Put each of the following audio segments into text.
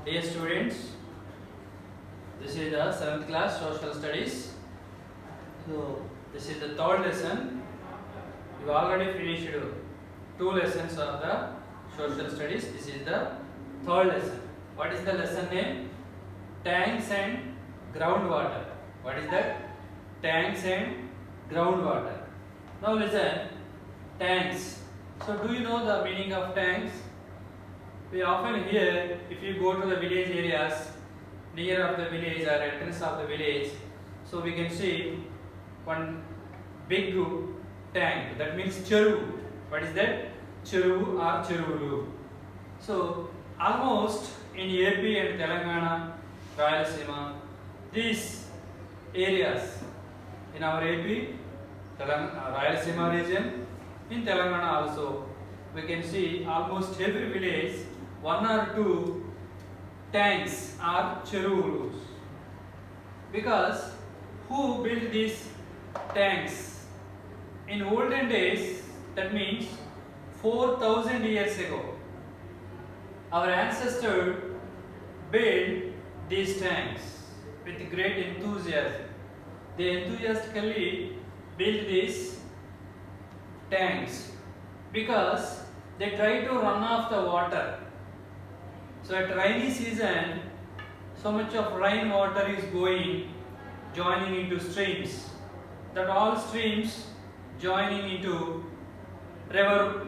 Dear students, this is the 7th class social studies. So, this is the third lesson. You already finished 2 lessons of the social studies. This is the third lesson. What is the lesson name? Tanks and groundwater. What is that? Tanks and groundwater. Now listen, tanks. So, do you know the meaning of tanks? We often hear, if you go to the village areas, near of the village or entrance of the village, so we can see one big tank, that means cheruvu. What is that? Cheruvu or cheruvulu. So almost in AP and Telangana, Rayalaseema, these areas in our AP, Rayalaseema region, in Telangana also, we can see almost every village 1 or 2 tanks are cheruvulus. Because who built these tanks? In olden days, that means 4,000 years ago, our ancestors built these tanks with great enthusiasm. They enthusiastically built these tanks because they try to run off the water. So at rainy season, so much of rain water is joining into streams, that all streams joining into river,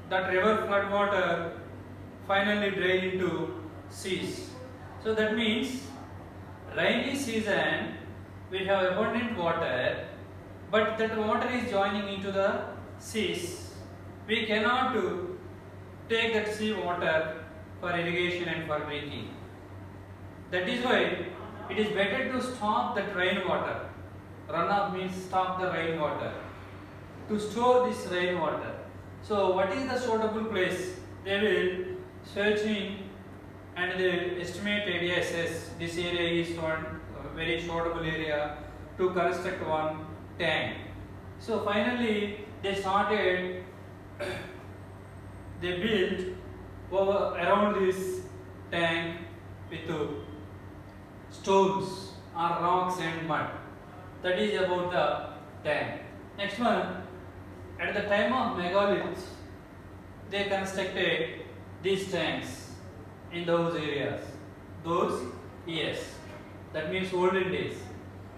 that river flood water finally drain into seas. So that means rainy season we have abundant water, but that water is joining into the seas. We cannot take that sea water for irrigation and for drinking. That is why it is better to stop that rainwater. Runoff means stop the rainwater. To store this rainwater. So what is the suitable place? They will searching and they estimate area assess. This area is one very suitable area to construct one tank. So finally they started, they built around this tank with stones or rocks and mud. That is about the tank. Next one, at the time of megalith, they constructed these tanks in those areas, those years. That means olden days.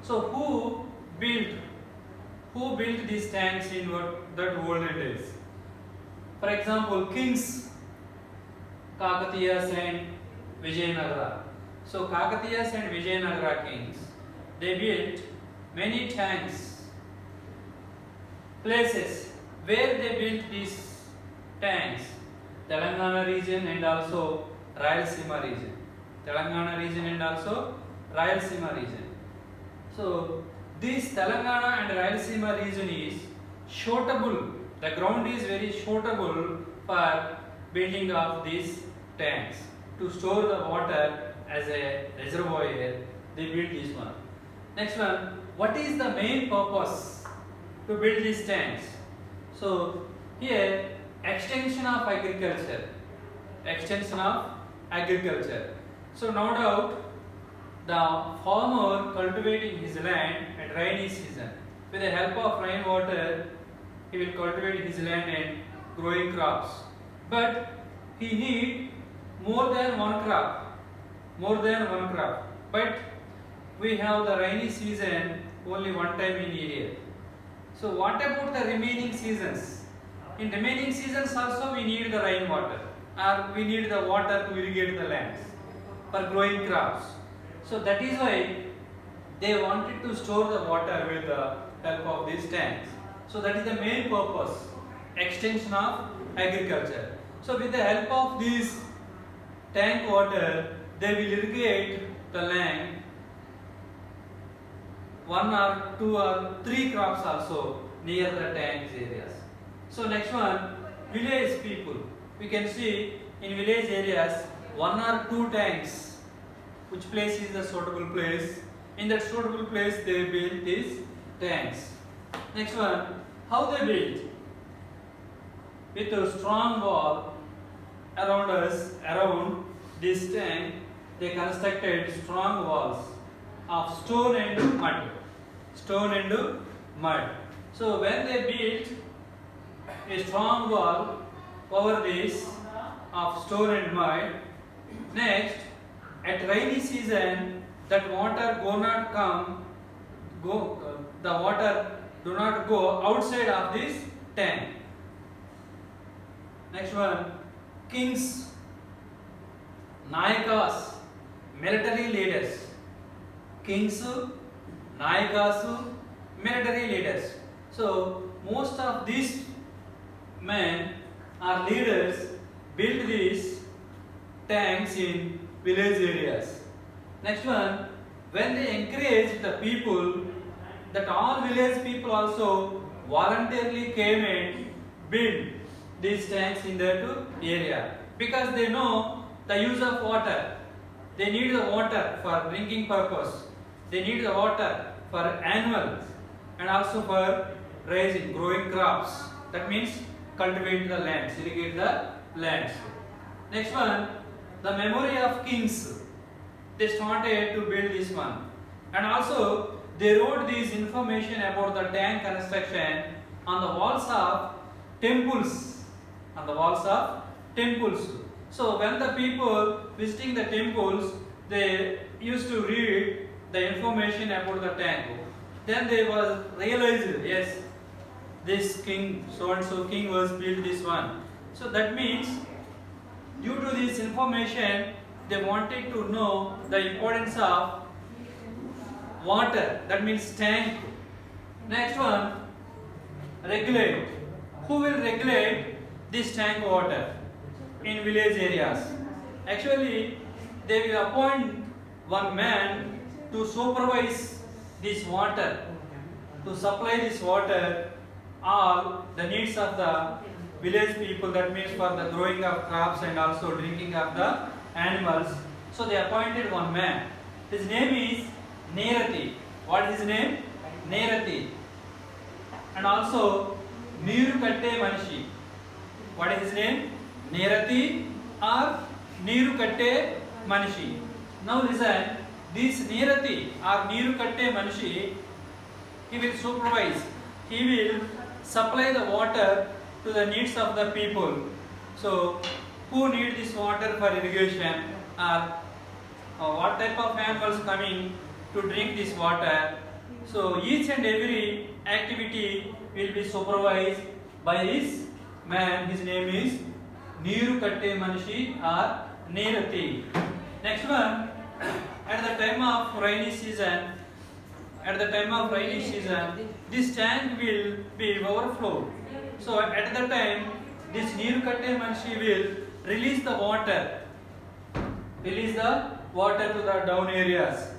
So who built these tanks in that olden days? For example, kings Kakatiyas and Vijayanagara. So Kakatiyas and Vijayanagara kings, they built many tanks, places where they built these tanks, Telangana region and also Rayalaseema region. Telangana region and also Rayalaseema region. So this Telangana and Rayalaseema region is suitable, the ground is very suitable for building of these tanks. To store the water as a reservoir, they built this one. Next one, what is the main purpose to build these tanks? So here, extension of agriculture. Extension of agriculture. So no doubt, the farmer cultivating his land at rainy season. With the help of rainwater, he will cultivate his land and growing crops. But he need more than one crop. But we have the rainy season only one time in a year. So what about the remaining seasons? In remaining seasons also we need the rainwater, or we need the water to irrigate the lands for growing crops. So that is why they wanted to store the water with the help of these tanks. So that is the main purpose, extension of agriculture. So with the help of this tank water, they will irrigate the land 1 or 2 or 3 crops also near the tanks areas. So next one, village people. We can see in village areas 1 or 2 tanks. Which place is the suitable place? In that suitable place they build these tanks. Next one, how they built? With a strong wall around this tank, they constructed strong walls of stone and mud. Stone and mud. So when they built a strong wall over this of stone and mud, next at rainy season that water the water do not go outside of this tank. Next one, kings, nayakas, military leaders. Kings, nayakas, military leaders. So most of these men or leaders built these tanks in village areas. Next one, when they encouraged the people, that all village people also voluntarily came and built these tanks in that area, because they know the use of water. They need the water for drinking purpose. They need the water for animals and also for growing crops. That means cultivate the lands, irrigate the lands. Next one, the memory of kings. They started to build this one, and also they wrote this information about the tank construction on the walls of temples. On the walls of temples. So when the people visiting the temples, they used to read the information about the tank. Then they was realized, yes, this king, so and so king was built this one. So that means due to this information, they wanted to know the importance of water. That means tank. Next one, regulate. Who will regulate this tank water in village areas? Actually, they will appoint one man to supervise this water, to supply this water all the needs of the village people. That means for the growing of crops and also drinking of the animals. So they appointed one man. His name is Nerathi. What is his name? Nerathi. And also Neeru Katte Manishi. What is his name? Nerathi or Neeru Katte Manishi. Now listen, this Nerathi or Neeru Katte Manishi, he will supervise. He will supply the water to the needs of the people. So who need this water for irrigation, or what type of animals coming to drink this water. So each and every activity will be supervised by this man. His name is Neeru Katte Manishi or Nerathi. Next one, at the time of rainy season, this tank will be overflowed. So at the time, this Neeru Katte Manishi will release the water to the down areas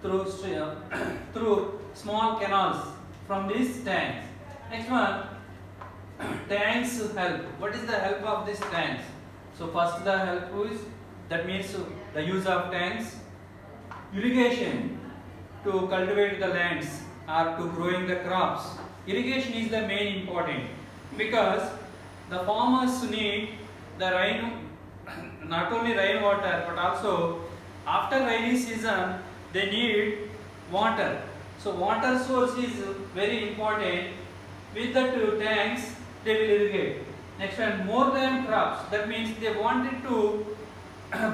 through small canals from these tanks. Next one, tanks help. What is the help of these tanks? So first the help is, that means the use of tanks, irrigation to cultivate the lands or to growing the crops. Irrigation is the main important, because the farmers need the rain, not only rainwater, but also after rainy season they need water. So water source is very important. With the two tanks they will irrigate. Next one, more than crops. That means they wanted to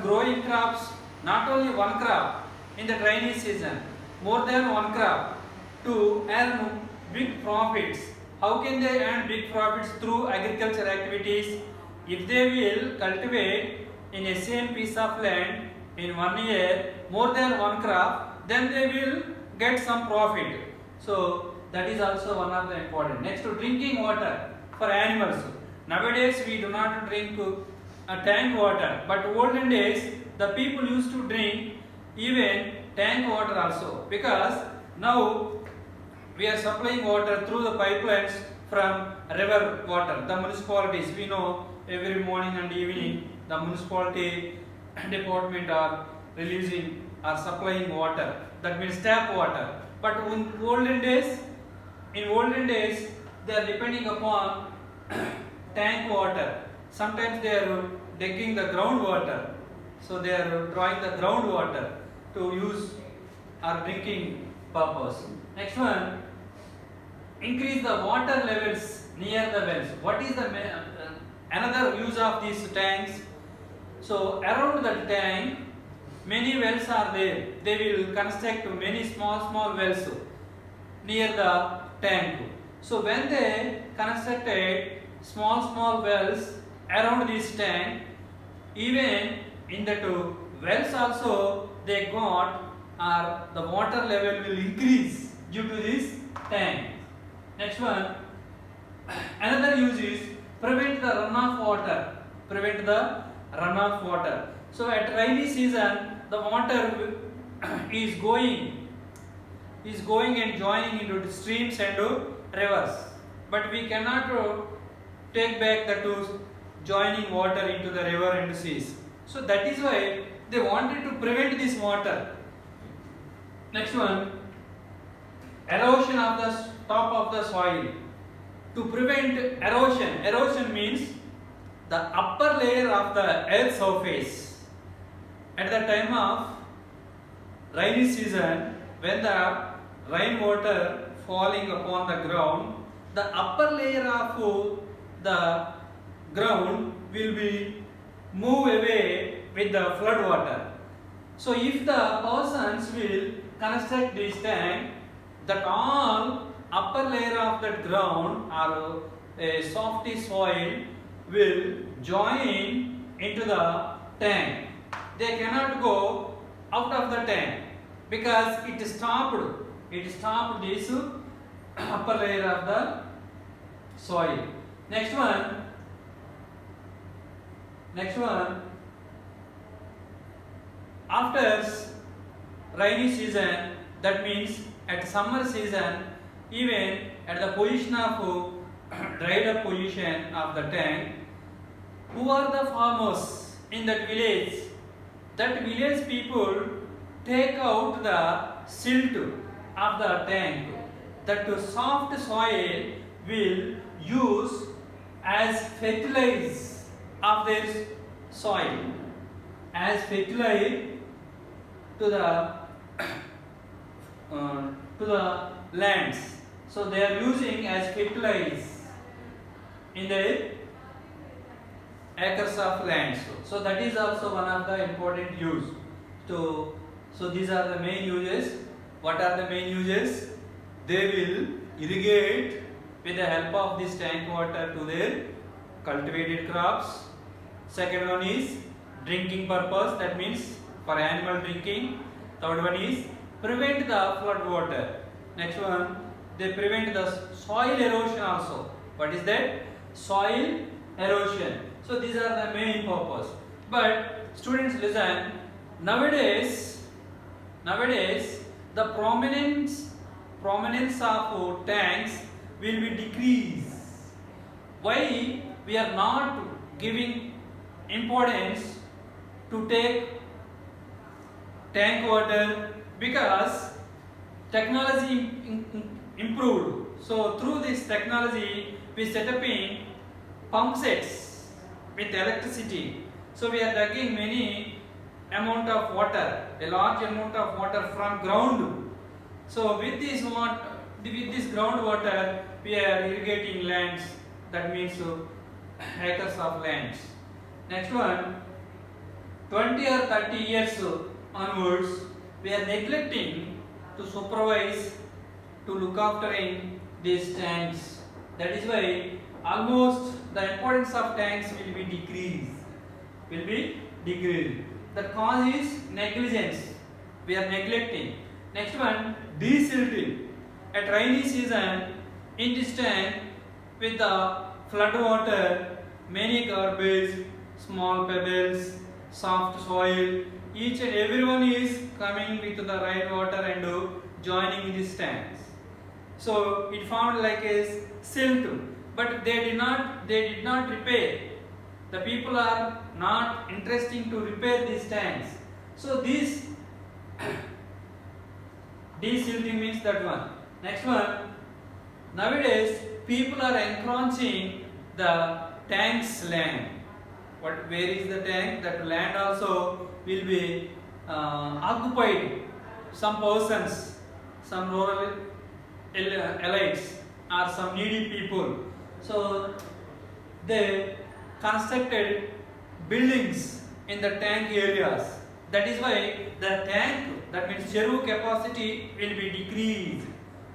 growing crops, not only one crop in the rainy season, more than one crop, to earn big profits. How can they earn big profits? Through agriculture activities. If they will cultivate in a same piece of land in 1 year more than one crop, then they will get some profit. So that is also one of the important. Next, to drinking water for animals. Nowadays we do not drink tank water, but olden days the people used to drink even tank water also, because now we are supplying water through the pipelines from river water. The municipalities, we know every morning and evening the municipality department are releasing or supplying water. That means tap water. But in olden days they are depending upon tank water. Sometimes they are taking the groundwater So they are drawing the groundwater to use or drinking purpose. Next one, increase the water levels near the wells. What is the another use of these tanks? So around the tank, many wells are there. They will construct many small wells near the tank. So when they constructed small wells around this tank, even in the two wells also they got or the water level will increase due to this tank. Next one, another use is prevent the runoff water. Prevent the runoff water. So at rainy season, the water is going and joining into the streams and rivers. But we cannot take back the two joining water into the river and seas. So that is why they wanted to prevent this water. Next one, erosion of the top of the soil. To prevent erosion, erosion means the upper layer of the earth's surface. At the time of rainy season, when the rainwater falling upon the ground, the upper layer of the ground will be move away with the flood water. So if the persons will construct this tank, that all upper layer of the ground or a softy soil will join into the tank. They cannot go out of the tank because it stopped this upper layer of the soil. Next one, after rainy season, that means at summer season, even at the position of dried up position of the tank, who are the farmers in that village? That village people take out the silt of the tank. That soft soil will use as fertilizer of their soil, as fertilizer to the lands. So they are using as fertilizer in their acres of lands. So that is also one of the important use. So these are the main uses. What are the main uses? They will irrigate with the help of this tank water to their cultivated crops. Second one is drinking purpose, that means for animal drinking. Third one is prevent the flood water. Next one, they prevent the soil erosion also. What is that? Soil erosion. So these are the main purpose. But students listen, nowadays the prominence of tanks will be decreased. Why we are not giving importance to take tank water? Because technology improved. So through this technology we set up in pump sets with electricity. So we are taking many amount of water, a large amount of water from ground. So with this groundwater we are irrigating lands, that means acres of lands. Next one, 20 or 30 years onwards, we are neglecting to supervise, to look after in these tanks. That is why almost the importance of tanks will be decreased. The cause is negligence. We are neglecting. Next one, desilting. At rainy season, in this tank, with the flood water, many garbage, small pebbles, soft soil, each and everyone is coming with the rainwater and joining these tanks. So it formed like a silt, but they did not repair. The people are not interested to repair these tanks. So this desilting means that one. Next one, nowadays people are encroaching the tank's land. where is the tank? That land also will be occupied. Some persons, some rural elites or some needy people. So they constructed buildings in the tank areas. That is why the tank, that means cheruvu capacity, will be decreased.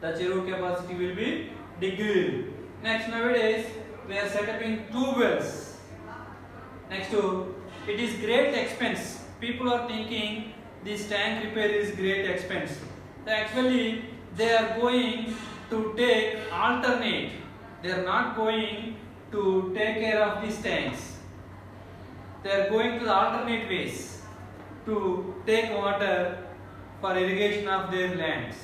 The cheruvu capacity will be decreased. Next, nowadays we are setting tube wells. Next to it is great expense. People are thinking this tank repair is great expense. Actually, they are going to take alternate. They are not going to take care of these tanks. They are going to the alternate ways to take water for irrigation of their lands.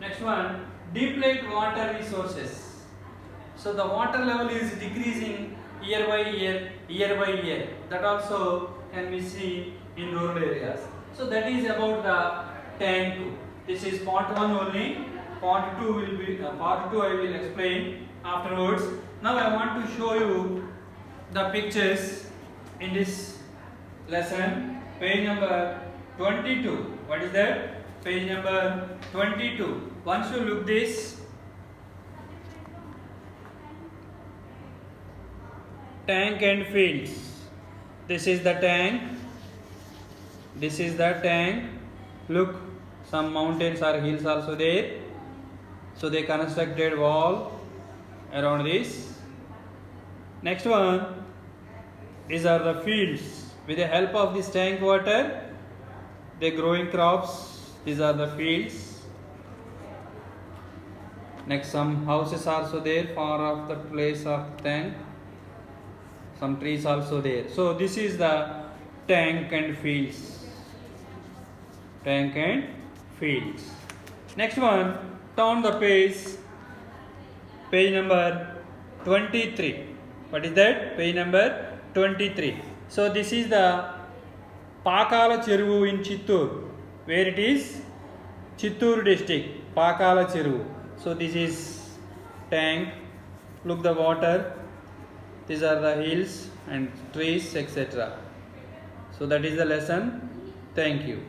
Next one, deplete water resources. So the water level is decreasing year by year. That also can be seen in rural areas. So that is about the tank 2. This is part 1 only. Part 2 will be part 2 I will explain afterwards. Now I want to show you the pictures in this lesson. Page number 22. What is that? Page number 22. Once you look this, tank and fields. This is the tank. This is the tank. Look, some mountains or hills also there. So they constructed wall around this. Next one, these are the fields. With the help of this tank water, they growing crops. These are the fields. Next, some houses also there far off the place of tank. Some trees also there. So this is the tank and fields. Tank and fields. Next one, turn the page. Page number 23. What is that? Page number 23. So this is the Pakala Cheruvu in Chittoor. Where it is? Chittoor district. Pakala Cheruvu. So this is tank. Look the water. These are the hills and trees, etc. So that is the lesson. Thank you.